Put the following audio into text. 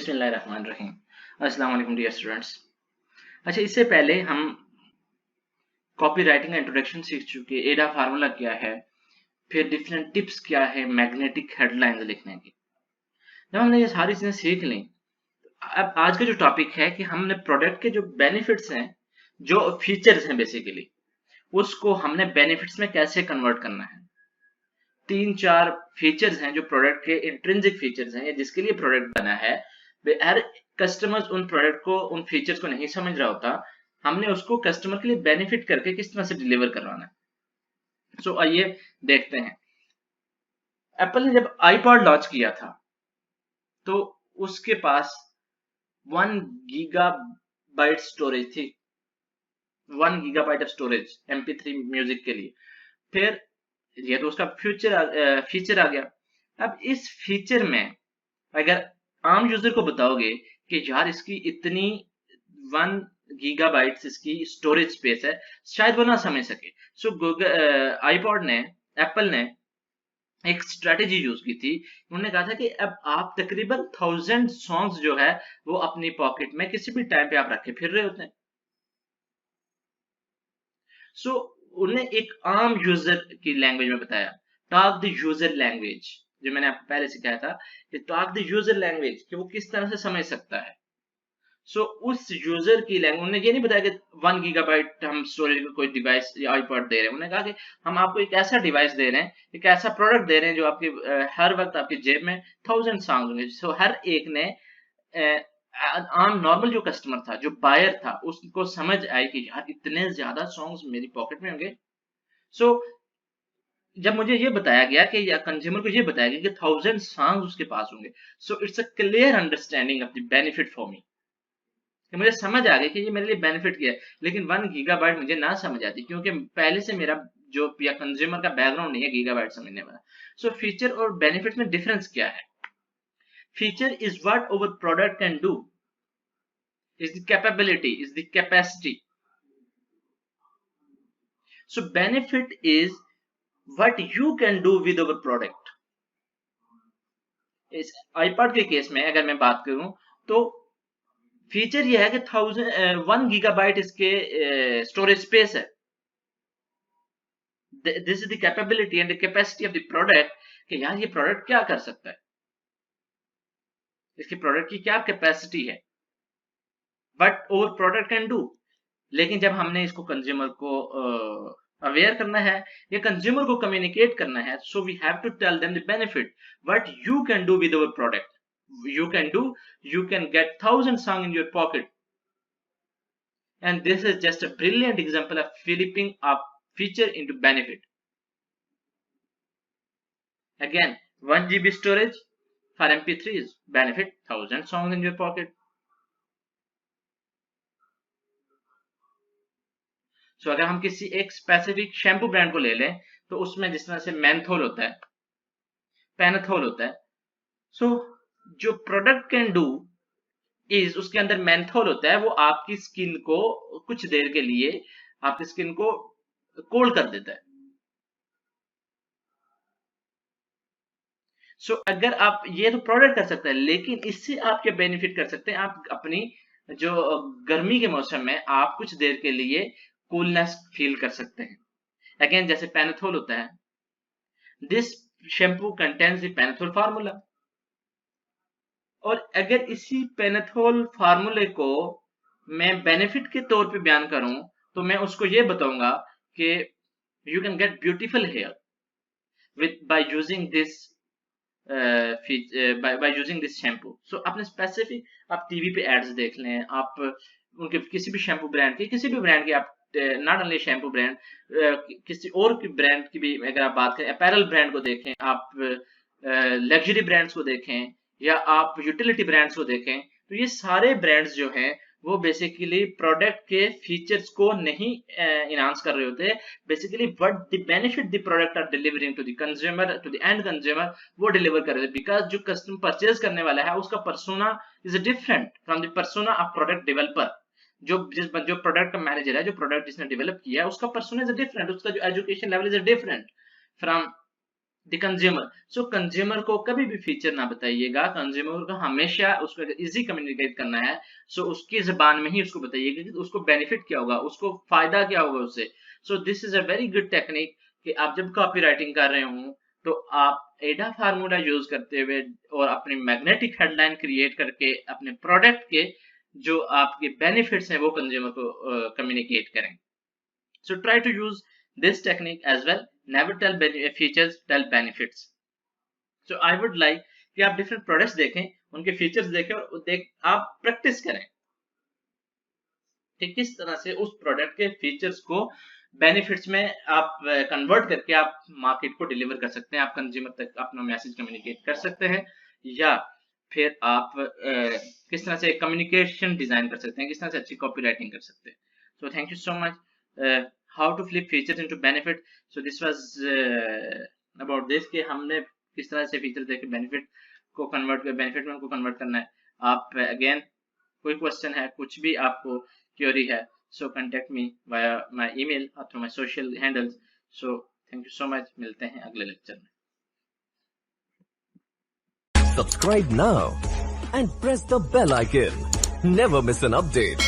बिस्मिल्लाहिर्रहमानिर्रहीम। अस्सलाम वालेकुम डियर स्टूडेंट्स। अच्छा, इससे पहले हम कॉपी राइटिंग का इंट्रोडक्शन सीख चुके। एडा फार्मूला क्या है, फिर डिफरेंट टिप्स क्या है मैग्नेटिक हेडलाइंस लिखने की। जब हमने ये सारी चीजें सीख ली, अब आज का जो टॉपिक है कि हमने प्रोडक्ट के जो बेनिफिट्स हैं, जो फीचर्स हैं बेसिकली, उसको हमने बेनिफिट्स में कैसे कन्वर्ट करना है। 3-4 फीचर्स हैं जो प्रोडक्ट के इंट्रिंसिक फीचर्स हैं, या जिसके लिए प्रोडक्ट बना है। हर कस्टमर्स उन प्रोडक्ट को, उन फीचर्स को नहीं समझ रहा होता। हमने उसको कस्टमर के लिए बेनिफिट करके किस तरह से डिलीवर करवाना है। सो आइए देखते हैं। एप्पल ने जब आईपॉड लॉन्च किया था तो उसके पास 1 गीगाबाइट स्टोरेज थी। 1 gigabyte of storage MP3 music के लिए। फिर ये तो उसका फीचर आ गया। अब इस फीचर में अगर आम यूजर को बताओगे कि यार इसकी इतनी 1 गीगाबाइट्स इसकी स्टोरेज स्पेस है, शायद वो ना समझ सके। सो आईपॉड ने, एप्पल ने एक स्ट्रेटेजी यूज की थी। उन्होंने कहा था कि अब आप तकरीबन 1000 सॉन्ग्स जो है वो अपनी पॉकेट में किसी भी टाइम पे आप रखे फिर रहे होते हैं। सो उन्हें एक आम यूजर की लैंग्वेज में बताया, टॉक द यूजर लैंग्वेज, जो मैंने आपको पहले सिखाया था कि टॉक द यूजर लैंग्वेज, कि वो किस तरह से समझ सकता है। सो उस यूजर की लैंग्वेज, उन्होंने ये नहीं बताया कि 1 गीगाबाइट हम स्टोरेज का कोई डिवाइस या आईपॉड दे रहे हैं। उन्होंने कहा कि हम आपको एक ऐसा डिवाइस दे रहे हैं, एक ऐसा प्रोडक्ट दे रहे हैं जो आपके हर वक्त आपकी जेब में 1000 सॉन्ग होंगे। सो हर एक ने आम नॉर्मल जो कस्टमर था, जो बायर था, उसको समझ आई कि यार इतने ज्यादा सॉन्ग्स मेरी पॉकेट में होंगे। सो जब मुझे ये बताया गया कि, या कंज्यूमर को ये बताया गया कि 1000 सॉन्ग्स उसके पास होंगे, so it's a clear understanding of the benefit for me, कि मुझे समझ आ गया कि ये मेरे लिए बेनिफिट किया है। लेकिन 1 गीगाबाइट मुझे ना समझ आती, क्योंकि पहले से मेरा जो या कंज्यूमर का बैकग्राउंड नहीं है गीगाबाइट समझने वाला। सो फीचर और बेनिफिट में डिफरेंस क्या है? Feature is what our product can do, is the capability, is the capacity. So benefit is what you can do with our product. इस आईपॉड के केस में अगर मैं बात करूं तो फीचर ये है कि 1 गीगाबाइट इसके स्टोरेज स्पेस है। This is the capability and the capacity of the product, कि यार ये प्रोडक्ट क्या कर सकता है, इसके प्रोडक्ट की क्या कैपेसिटी है, but over product can do. लेकिन जब हमने इसको कंज्यूमर को अवेयर करना है या कंज्यूमर को कम्युनिकेट करना है, so we have to tell them the benefit what you can do with our product. You can get 1000 songs in your pocket, and this is just a brilliant example of flipping a feature into benefit. Again, 1 GB storage for MP3s, benefit 1000 songs in your pocket. सो अगर हम किसी एक specific shampoo brand को ले लें, तो उसमें जिस तरह से मेंथोल होता है, पेनाथोल होता है। सो जो प्रोडक्ट कैन डू इज, उसके अंदर मेंथोल होता है, वो आपकी स्किन को कुछ देर के लिए आपकी स्किन को कोल्ड कर देता है। सो अगर आप, ये तो प्रोडक्ट कर सकता है, लेकिन इससे आप क्या बेनिफिट कर सकते हैं, आप अपनी जो गर्मी के मौसम में आप कुछ देर के लिए कूलनेस फील कर सकते हैं। अगेन, जैसे पेनाथोल होता है, this shampoo contains the panthenol formula. और अगर इसी पेनाथोल फार्मूले को मैं बेनिफिट के तौर पे बयान करूं, तो मैं उसको ये बताऊंगा कि you can get beautiful hair with by using this by using this shampoo. So आपने स्पेसिफिक, आप टीवी पे एड्स देख लें, आप उनके किसी भी शैम्पू ब्रांड के, किसी भी ब्रांड के, आप नॉट ओनली शैम्पू ब्रांड, किसी और की ब्रांड की भी अगर आप बात करें, अपैरल ब्रांड को देखें, आप लग्जरी ब्रांड्स को देखें, या आप यूटिलिटी ब्रांड्स को देखें, तो ये सारे ब्रांड्स जो हैं वो बेसिकली प्रोडक्ट के फीचर्स को नहीं इनहांस कर रहे होते। Basically what the benefit the product are delivering to the consumer, to the end consumer, वो डिलीवर कर रहे हैं। बिकॉज जो कस्टमर परचेज करने वाला है, उसका persona is different from the persona of product developer. जो प्रोडक्ट मैनेजर है, जो प्रोडक्ट जिसने डेवलप किया है, उसका पर्सोना इज डिफरेंट, उसका जो education level is different from the consumer, so consumer को कभी भी फीचर ना बताइएगा, कंज्यूमर को हमेशा उसको इजी कम्युनिकेट करना है, सो उसकी जबान में ही उसको बताइएगा कि उसको बेनिफिट क्या होगा, उसको फायदा क्या होगा उससे। So this is a very good technique कि आप जब कॉपी राइटिंग कर रहे हो तो आप एडा फार्मूला यूज करते हुए और अपनी मैग्नेटिक हेडलाइन क्रिएट करके अपने प्रोडक्ट के जो आपके बेनिफिट्स हैं वो कंज्यूमर को कम्युनिकेट करें। So try to use this technique as well. Never tell features, tell benefits. So I would like कि आप different products देखें, उनके features देखें और आप practice करें कि किस तरह से उस प्रोडक्ट के फीचर्स को बेनिफिट्स में आप कन्वर्ट करके आप मार्केट को डिलीवर कर सकते हैं, आप कंज्यूमर तक अपना मैसेज कम्युनिकेट कर सकते हैं, या फिर आप किस तरह से कम्युनिकेशन डिजाइन कर सकते हैं, किस तरह से अच्छी कॉपी राइटिंग कर सकते हैं। So thank you so much. How to flip features into benefit, so this was about this कि हमने किस तरह से फीचर देके बेनिफिट को कन्वर्ट कर बेनिफिट में उनको कन्वर्ट करना है। आप अगेन कोई क्वेश्चन है, कुछ भी आपको क्वेरी है, so contact me via my email or through my social handles. So thank you so much, मिलते हैं अगले लेक्चर में। Subscribe now and press the bell icon. Never miss an update.